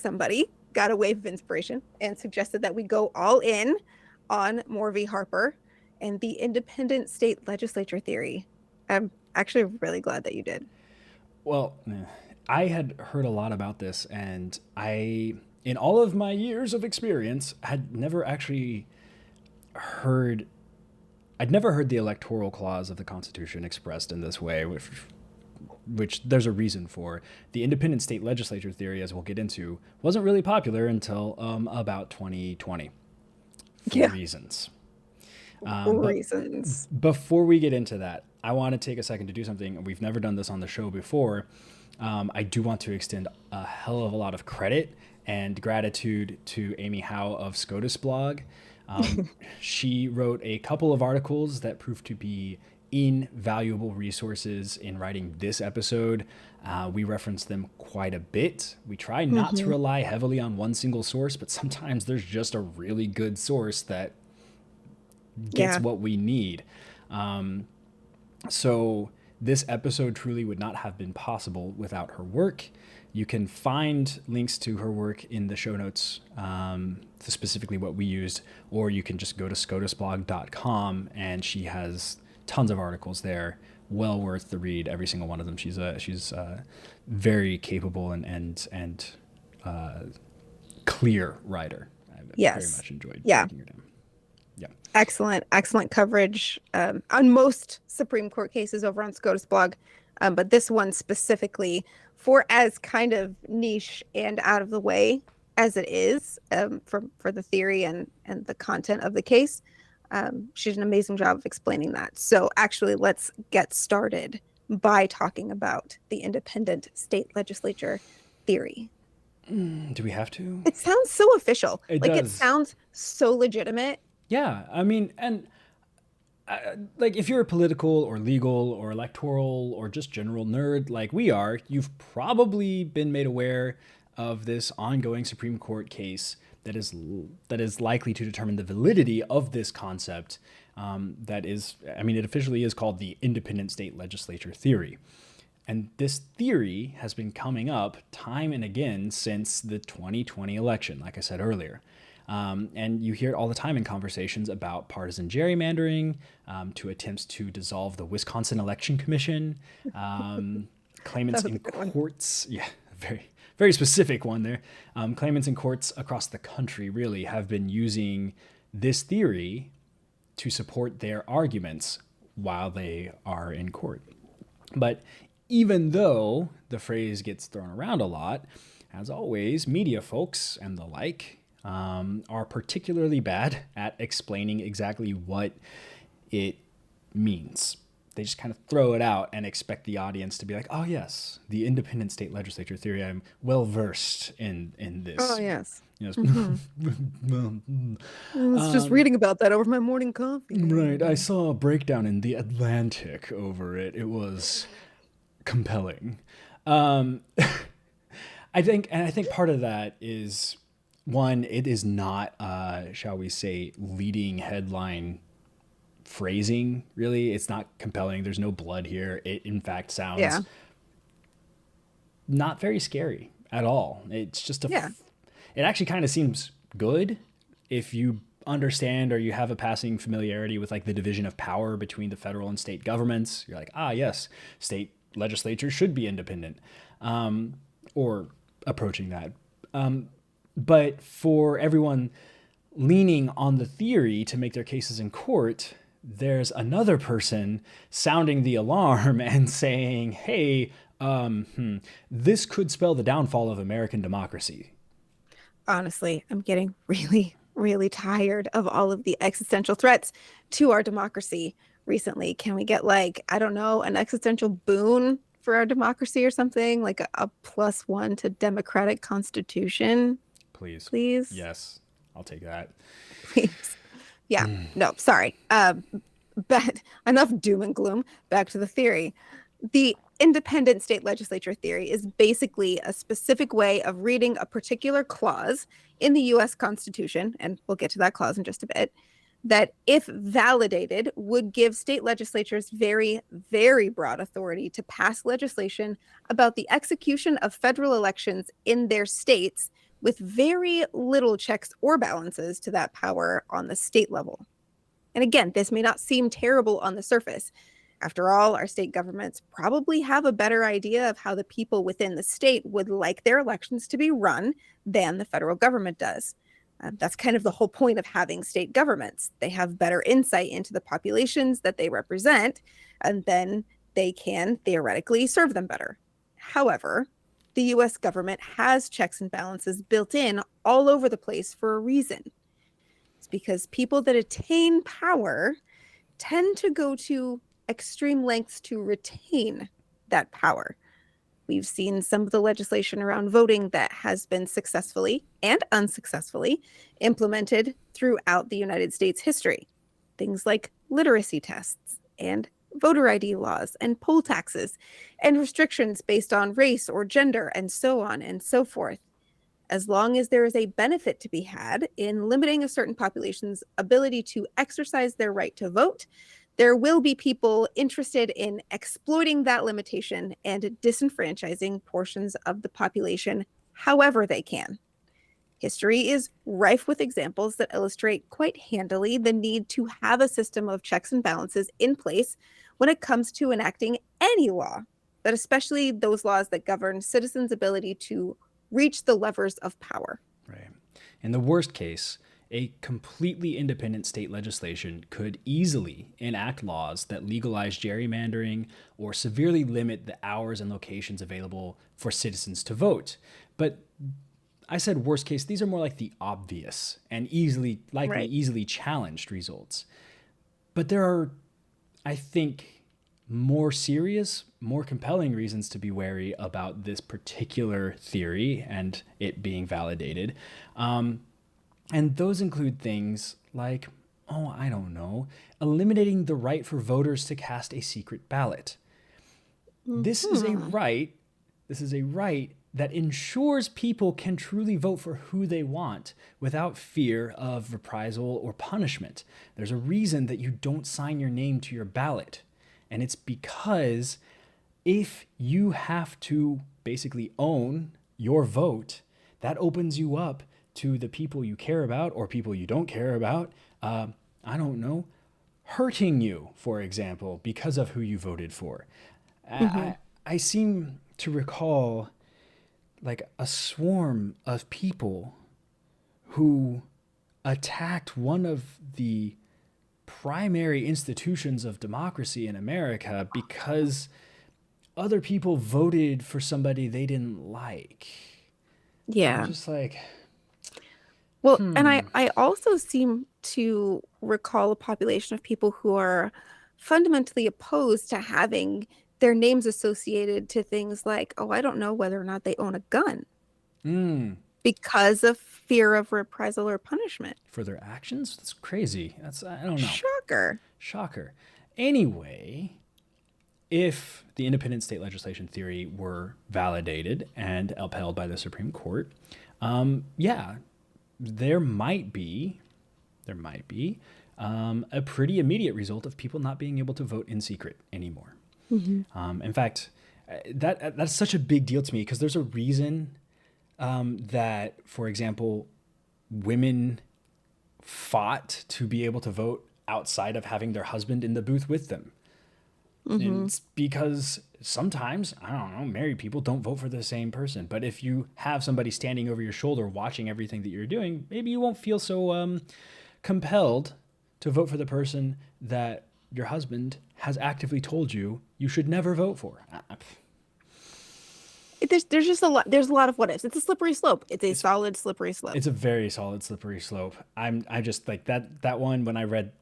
somebody got a wave of inspiration and suggested that we go all in on Moore v. Harper and the independent state legislature theory. I'm actually really glad that you did. Well, I had heard a lot about this, and in all of my years of experience, had never actually heard. I'd never heard the electoral clause of the Constitution expressed in this way, which there's a reason for. The independent state legislature theory, as we'll get into, wasn't really popular until about 2020 for Yeah, reasons. But reasons. before we get into that, I want to take a second to do something. We've never done this on the show before. I do want to extend a hell of a lot of credit and gratitude to Amy Howe of SCOTUS blog. She wrote a couple of articles that proved to be invaluable resources in writing this episode. We reference them quite a bit. We try not to rely heavily on one single source, but sometimes there's just a really good source that gets Yeah. what we need. So this episode truly would not have been possible without her work. You can find links to her work in the show notes, specifically what we used, or you can just go to scotusblog.com, and she has tons of articles there. Well worth the read, every single one of them. She's very capable and clear writer. I very Yes. much enjoyed Yeah. breaking her down. Yeah. Excellent coverage on most Supreme Court cases over on SCOTUS blog. But this one specifically, for as kind of niche and out of the way as it is, for the theory and the content of the case, she did an amazing job of explaining that. So actually, let's get started by talking about the independent state legislature theory. Do we have to? It sounds so official. It Like, it does. sounds so legitimate. Yeah, I mean, and like if you're a political or legal or electoral or just general nerd like we are, you've probably been made aware of this ongoing Supreme Court case that is likely to determine the validity of this concept. That is, I mean, it officially is called the independent state legislature theory. And this theory has been coming up time and again since the 2020 election, like I said earlier. And you hear it all the time in conversations about partisan gerrymandering, to attempts to dissolve the Wisconsin Election Commission, claimants That was in a good one. courts. Yeah, very, very specific one there. Claimants in courts across the country really have been using this theory to support their arguments while they are in court. But even though the phrase gets thrown around a lot, as always, media folks and the like are particularly bad at explaining exactly what it means. They just kind of throw it out and expect the audience to be like, "Oh yes, the independent state legislature theory. I'm well versed in Oh, this." yes. You Mhm. know, I was just reading about that over my morning coffee. right. I saw a breakdown in The Atlantic over it. It was compelling. Um, I think part of that is one, it is not, shall we say, leading headline phrasing. Really, it's not compelling. There's no blood here. It in fact Yeah. sounds not very scary at all. It's just Yeah. it actually kind of seems good if you understand or you have a passing familiarity with like the division of power between the federal and state governments. You're like, ah, yes, state legislatures should be independent, or approaching that. But for everyone leaning on the theory to make their cases in court, there's another person sounding the alarm and saying, hey, this could spell the downfall of American democracy. Honestly, I'm getting really, really tired of all of the existential threats to our democracy recently. Can we get, like, I don't know, an existential boon for our democracy or something? Like a +1 to democratic constitution, Please. please? Yes, I'll take that. Please. Yeah. No, sorry. But enough doom and gloom. Back to the theory. The independent state legislature theory is basically a specific way of reading a particular clause in the US Constitution, and we'll get to that clause in just a bit, that, if validated, would give state legislatures very, very broad authority to pass legislation about the execution of federal elections in their states with very little checks or balances to that power on the state level. And again, this may not seem terrible on the surface. After all, our state governments probably have a better idea of how the people within the state would like their elections to be run than the federal government does. That's kind of the whole point of having state governments. They have better insight into the populations that they represent, and then they can theoretically serve them better. However, the US government has checks and balances built in all over the place for a reason. It's because people that attain power tend to go to extreme lengths to retain that power. We've seen some of the legislation around voting that has been successfully and unsuccessfully implemented throughout the United States history. Things like literacy tests and voter ID laws and poll taxes and restrictions based on race or gender and so on and so forth. As long as there is a benefit to be had in limiting a certain population's ability to exercise their right to vote, there will be people interested in exploiting that limitation and disenfranchising portions of the population however they can. History is rife with examples that illustrate quite handily the need to have a system of checks and balances in place when it comes to enacting any law, but especially those laws that govern citizens' ability to reach the levers of power. Right. In the worst case, a completely independent state legislation could easily enact laws that legalize gerrymandering or severely limit the hours and locations available for citizens to vote. But I said worst case, these are more like the obvious and easily challenged results. But there are, I think, more serious, more compelling reasons to be wary about this particular theory and it being validated. And those include things like, I don't know, eliminating the right for voters to cast a secret ballot. This is a right. This is a right that ensures people can truly vote for who they want without fear of reprisal or punishment. There's a reason that you don't sign your name to your ballot. And it's because if you have to basically own your vote, that opens you up to the people you care about or people you don't care about, hurting you, for example, because of who you voted for. I seem to recall like a swarm of people who attacked one of the primary institutions of democracy in America because other people voted for somebody they didn't like. Yeah. I'm just like, well, and I also seem to recall a population of people who are fundamentally opposed to having their names associated to things like, I don't know whether or not they own a gun because of fear of reprisal or punishment. For their actions? That's crazy. I don't know. Shocker. Anyway, if the independent state legislation theory were validated and upheld by the Supreme Court, there might be a pretty immediate result of people not being able to vote in secret anymore. In fact, that's such a big deal to me because there's a reason that, for example, women fought to be able to vote outside of having their husband in the booth with them. And it's because sometimes, I don't know, married people don't vote for the same person. But if you have somebody standing over your shoulder watching everything that you're doing, maybe you won't feel so compelled to vote for the person that your husband has actively told you should never vote for. There's just a lot. There's a lot of what ifs. It's a slippery slope. It's solid slippery slope. It's a very solid slippery slope. I just like that one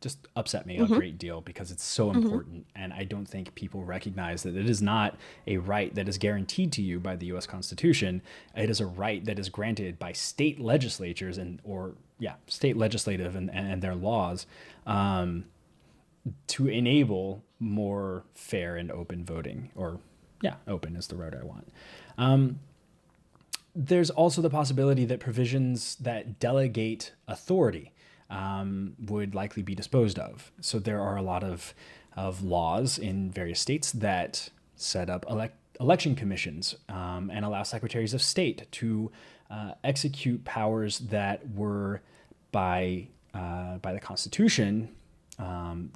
just upset me a great deal because it's so important. And I don't think people recognize that it is not a right that is guaranteed to you by the U.S. Constitution. It is a right that is granted by state legislatures state legislative and their laws to enable more fair and open voting. Open is the word I want. There's also the possibility that provisions that delegate authority would likely be disposed of. So there are a lot of laws in various states that set up election commissions and allow secretaries of state to execute powers that were by the Constitution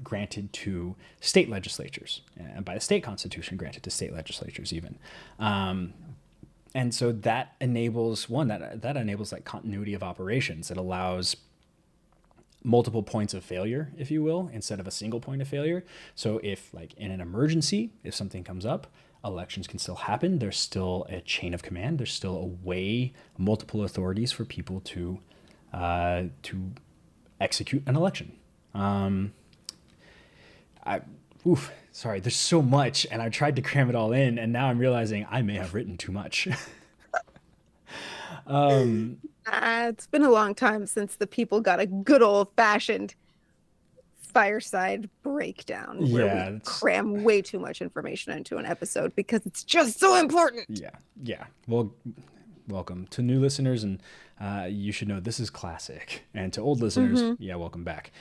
granted to state legislatures, and by the state constitution granted to state legislatures even. And so that enables that enables like continuity of operations. It allows multiple points of failure, if you will, instead of a single point of failure. So if like in an emergency, if something comes up, elections can still happen. There's still a chain of command. There's still a way, multiple authorities for people to execute an election. Sorry, there's so much, and I tried to cram it all in, and now I'm realizing I may have written too much. It's been a long time since the people got a good old fashioned fireside breakdown where we Yeah, cram way too much information into an episode because it's just so important. yeah. Well, welcome to new listeners, and you should know this is classic, and to old listeners, yeah, welcome back.